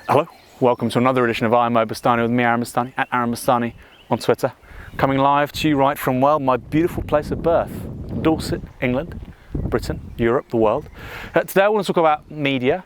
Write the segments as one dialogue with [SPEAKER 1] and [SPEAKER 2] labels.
[SPEAKER 1] Hello, welcome to another edition of I'm Bastani with me, Aaron Bastani, at Aaron Bastani on Twitter. Coming live to you right from, well, my beautiful place of birth, Dorset, England, Britain, Europe, the world. Today I want to talk about media,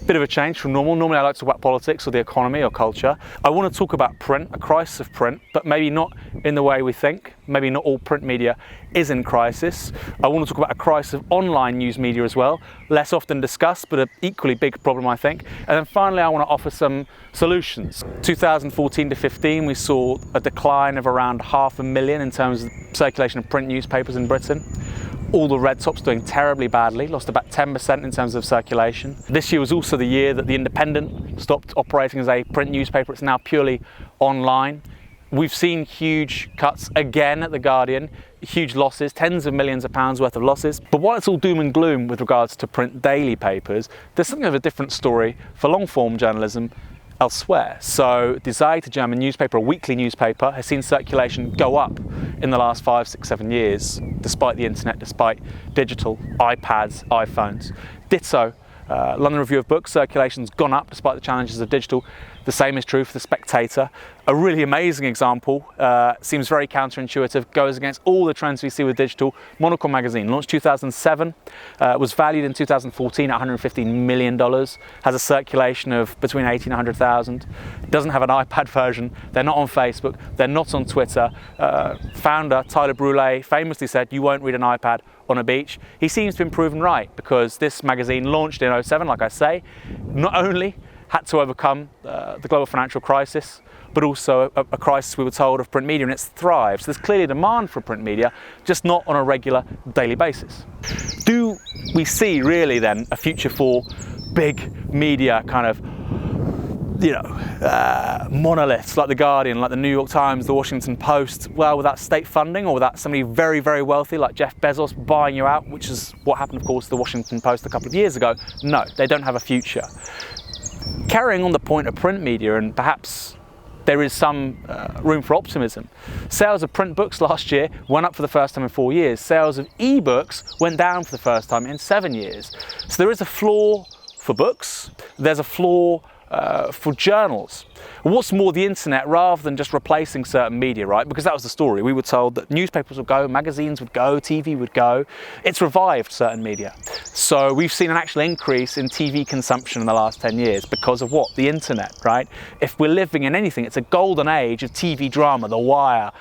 [SPEAKER 1] bit of a change from normal. Normally I like to talk about politics or the economy or culture. I want to talk about print, a crisis of print, but maybe not in the way we think. Maybe not all print media is in crisis. I want to talk about a crisis of online news media as well, less often discussed, but an equally big problem, I think. And then finally, I want to offer some solutions. 2014 to 15, we saw a decline of around 500,000 in terms of circulation of print newspapers in Britain. All the red tops doing terribly badly, lost about 10% in terms of circulation. This year was also the year that The Independent stopped operating as a print newspaper. It's now purely online. We've seen huge cuts again at The Guardian, huge losses, tens of millions of pounds worth of losses. But while it's all doom and gloom with regards to print daily papers, there's something of a different story for long-form journalism elsewhere. So the Zeit, a German newspaper, a weekly newspaper, has seen circulation go up in the last 5, 6, 7 years, despite the internet, despite digital, iPads, iPhones. Ditto, London Review of Books, circulation's gone up despite the challenges of digital. The same is true for The Spectator. A really amazing example, seems very counterintuitive, goes against all the trends we see with digital. Monocle magazine, launched 2007, was valued in 2014 at $115 million, has a circulation of between 80 and 100,000, doesn't have an iPad version, they're not on Facebook, they're not on Twitter. Founder Tyler Brûlé famously said, "You won't read an iPad on a beach." He seems to have been proven right, because this magazine launched in 2007, like I say, not only had to overcome the global financial crisis, but also a crisis, we were told, of print media, and it's thrived. So there's clearly demand for print media, just not on a regular daily basis. Do we see really then a future for big media kind of, monoliths like The Guardian, like the New York Times, the Washington Post, well, without state funding or without somebody very, very wealthy like Jeff Bezos buying you out, which is what happened, of course, to the Washington Post a couple of years ago? No, they don't have a future. Carrying on the point of print media, and perhaps there is some room for optimism. Sales of print books last year went up for the first time in 4 years. Sales of e-books went down for the first time in 7 years. So there is a flaw for books. There's a flaw for journals. What's more, the internet, rather than just replacing certain media, right? Because that was the story. We were told that newspapers would go, magazines would go, TV would go. It's revived certain media. So we've seen an actual increase in TV consumption in the last 10 years because of what? The internet, right? If we're living in anything, it's a golden age of TV drama, The Wire,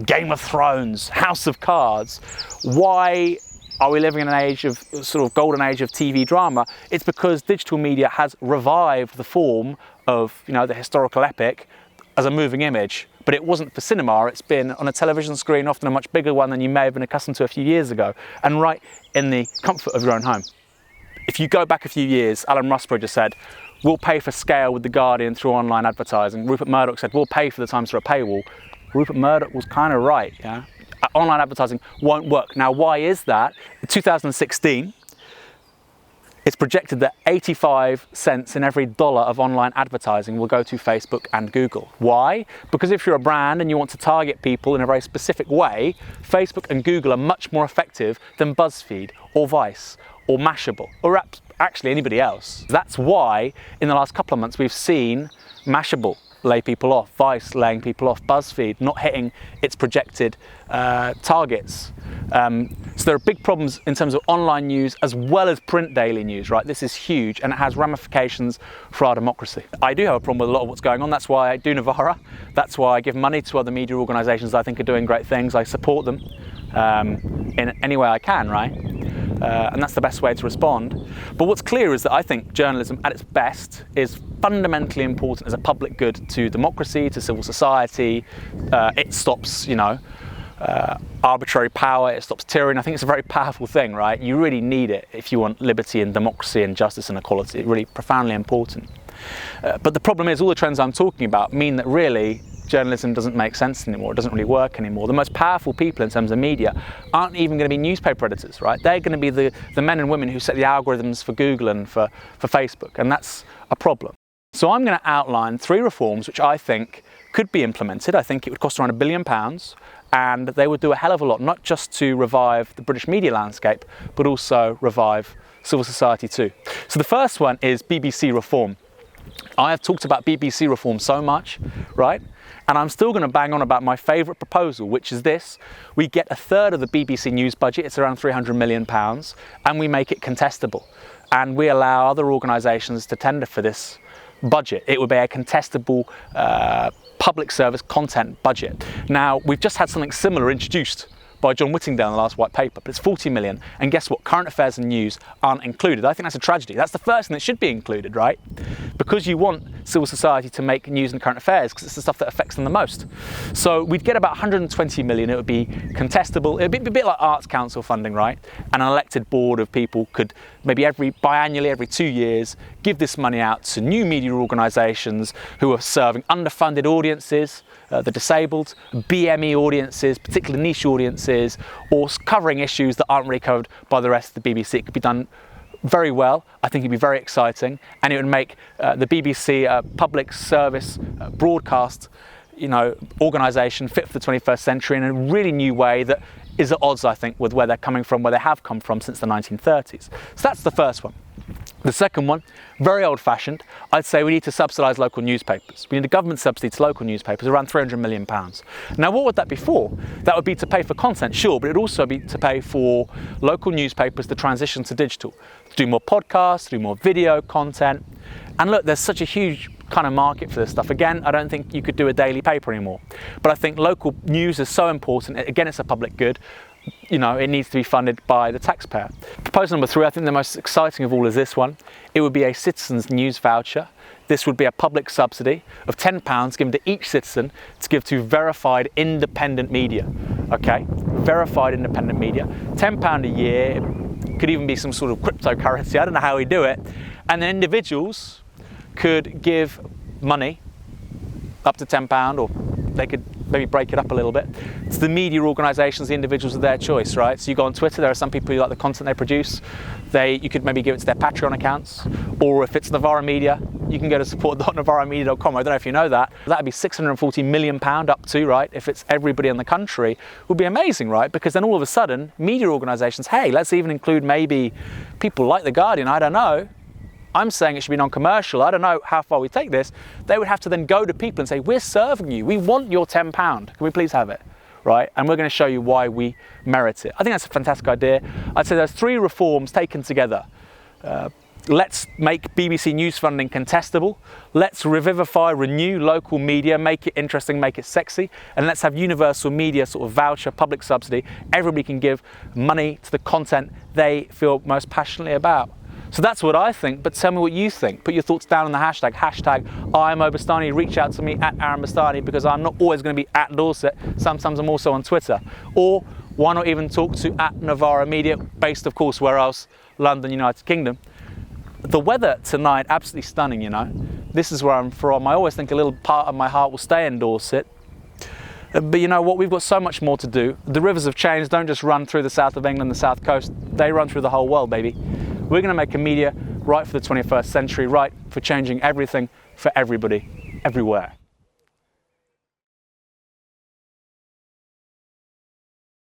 [SPEAKER 1] Game of Thrones, House of Cards. Why are we living in an age of sort of golden age of TV drama? It's because digital media has revived the form of, the historical epic as a moving image. But it wasn't for cinema, it's been on a television screen, often a much bigger one than you may have been accustomed to a few years ago, and right in the comfort of your own home. If you go back a few years, Alan Rusbridger said, "We'll pay for scale with The Guardian through online advertising." Rupert Murdoch said, "We'll pay for the Times through a paywall." Rupert Murdoch was kind of right, yeah? Online advertising won't work. Now, why is that? In 2016, it's projected that 85 cents in every dollar of online advertising will go to Facebook and Google. Why? Because if you're a brand and you want to target people in a very specific way, Facebook and Google are much more effective than BuzzFeed or Vice or Mashable or actually anybody else. That's why in the last couple of months we've seen Mashable lay people off, Vice laying people off, BuzzFeed not hitting its projected targets. So there are big problems in terms of online news as well as print daily news, right? This is huge and it has ramifications for our democracy. I do have a problem with a lot of what's going on. That's why I do Novara. That's why I give money to other media organisations I think are doing great things. I support them in any way I can, right? And that's the best way to respond. But what's clear is that I think journalism at its best is fundamentally important as a public good to democracy, to civil society. It stops, arbitrary power, it stops tyranny. I think it's a very powerful thing, right? You really need it if you want liberty and democracy and justice and equality. It's really profoundly important. But the problem is all the trends I'm talking about mean that really journalism doesn't make sense anymore, it doesn't really work anymore. The most powerful people in terms of media aren't even going to be newspaper editors, right? They're going to be the men and women who set the algorithms for Google and for Facebook, and that's a problem. So I'm going to outline 3 reforms which I think could be implemented. I think it would cost around £1 billion, and they would do a hell of a lot, not just to revive the British media landscape, but also revive civil society too. So the first one is BBC reform. I have talked about BBC reform so much, right? And I'm still going to bang on about my favourite proposal, which is this. We get a third of the BBC News budget, it's around £300 million, and we make it contestable. And we allow other organisations to tender for this budget. It would be a contestable public service content budget. Now, we've just had something similar introduced by John Whittingdale in the last white paper, but it's 40 million, and guess what? Current affairs and news aren't included. I think that's a tragedy. That's the first thing that should be included, right? Because you want civil society to make news and current affairs, because it's the stuff that affects them the most. So we'd get about 120 million, it would be contestable, it would be a bit like Arts Council funding, right? And an elected board of people could maybe biannually, every 2 years, give this money out to new media organisations who are serving underfunded audiences, the disabled, BME audiences, particularly niche audiences, or covering issues that aren't really covered by the rest of the BBC. It could be done very well. I think it'd be very exciting, and it would make the BBC a public service broadcast, organisation fit for the 21st century in a really new way that is at odds, I think, with where they're coming from, where they have come from since the 1930s. So that's the first one. The second one, very old-fashioned. I'd say we need to subsidise local newspapers. We need a government subsidy to local newspapers, around £300 million. Now, what would that be for? That would be to pay for content, sure, but it would also be to pay for local newspapers to transition to digital, to do more podcasts, to do more video content. And look, there's such a huge kind of market for this stuff. Again, I don't think you could do a daily paper anymore. But I think local news is so important. Again, it's a public good. It needs to be funded by the taxpayer. Proposal number 3, I think the most exciting of all is this one. It would be a citizens' news voucher. This would be a public subsidy of £10 given to each citizen to give to verified independent media. Okay, verified independent media. £10 a year, could even be some sort of cryptocurrency. I don't know how we do it. And then individuals could give money up to £10, or they could maybe break it up a little bit. It's the media organisations, the individuals of their choice, right? So you go on Twitter, there are some people who like the content they produce. You could maybe give it to their Patreon accounts, or if it's Novara Media, you can go to support.novaramedia.com. I don't know if you know that. That'd be £640 million up to, right? If it's everybody in the country, would be amazing, right? Because then all of a sudden, media organisations, hey, let's even include maybe people like The Guardian, I don't know. I'm saying it should be non-commercial. I don't know how far we take this. They would have to then go to people and say, we're serving you. We want your £10. Can we please have it? Right? And we're going to show you why we merit it. I think that's a fantastic idea. I'd say there's 3 reforms taken together. Let's make BBC News funding contestable. Let's revivify, renew local media, make it interesting, make it sexy. And let's have universal media sort of voucher, public subsidy. Everybody can give money to the content they feel most passionately about. So that's what I think, but tell me what you think. Put your thoughts down on the hashtag #IamBastani. Reach out to me @AaronBastani, because I'm not always going to be at Dorset. Sometimes I'm also on Twitter. Or why not even talk to @Novara Media, based of course where else? London, United Kingdom. The weather tonight, absolutely stunning, This is where I'm from. I always think a little part of my heart will stay in Dorset. But you know what, we've got so much more to do. The rivers of change don't just run through the south of England, the south coast. They run through the whole world, baby. We're going to make a media right for the 21st century, right for changing everything for everybody, everywhere.